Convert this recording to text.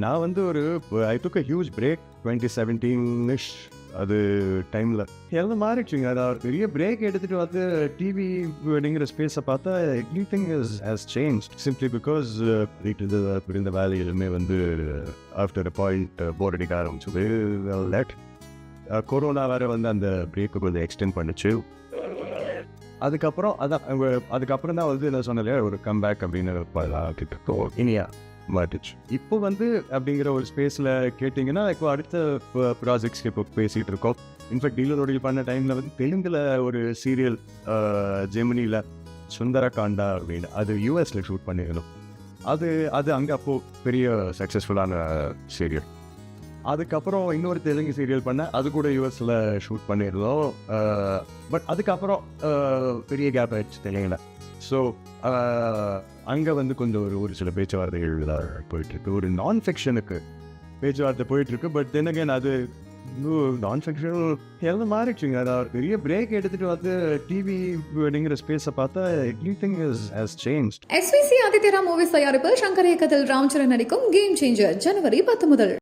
நான் வந்து ஐ டுக் a huge break 2017-ish அது டைமில் எல்லாம் மாறிடுச்சுங்க. அது ஒரு பெரிய பிரேக் எடுத்துகிட்டு வந்து டிவி அப்படிங்கிற ஸ்பேஸை பார்த்தா everything has change simply because இருந்த வேலையிலுமே வந்து ஆஃப்டர் அ பாயிண்ட் போர் அடிக்க ஆரம்பிச்சு லெட் கொரோனா வேறு வந்து அந்த பிரேக்கு கொஞ்சம் எக்ஸ்டெண்ட் பண்ணிச்சு. அதுக்கப்புறம் அதுக்கப்புறம் தான் வந்து நான் சொன்னேன் ஒரு கம்பேக் அப்படின்னு இனியா மாட்டுச்சு. இப்போ வந்து அப்படிங்கிற ஒரு ஸ்பேஸில் கேட்டிங்கன்னா இப்போ அடுத்த ப்ராஜெக்ட்ஸ்க்கு இப்போ பேசிகிட்டு இருக்கோம். இன்ஃபேக்ட் டீலரோடைய பண்ண டைமில் வந்து தெலுங்கில் ஒரு சீரியல் ஜெமினியில் சுந்தரகாண்டா அப்படின்னு அது யூஎஸில் ஷூட் பண்ணியிருந்தோம். அது அங்கே அப்போது பெரிய சக்ஸஸ்ஃபுல்லான சீரியல். அதுக்கப்புறம் இன்னொரு தெலுங்கு சீரியல் பண்ண அது கூட யூஎஸில் ஷூட் பண்ணியிருந்தோம். பட் அதுக்கப்புறம் பெரிய கேப் ஆயிடுச்சு தெலுங்கில். ஸோ அங்கே வந்து கொஞ்சம் ஒரு சில பேச்சுவார்த்தைகள் போயிட்டுருக்கு. ஒரு நான் ஃபிக்ஷனுக்கு பேச்சுவார்த்தை போயிட்டுருக்கு. பட் தென் அகேன் அது நான் ஃபிக்ஷன் எல்லாம் மாறிடுச்சுங்க. அது ஒரு பெரிய பிரேக் எடுத்துகிட்டு வந்து டிவி அப்படிங்கிற ஸ்பேஸை பார்த்தா everything has change. SVC ஆதித்யரா மூவிஸ் தயாரிப்பில் சங்கர் இயக்கத்தில் ராம்சரண் நடிக்கும் கேம் சேஞ்சர் ஜனவரி 10 முதல்.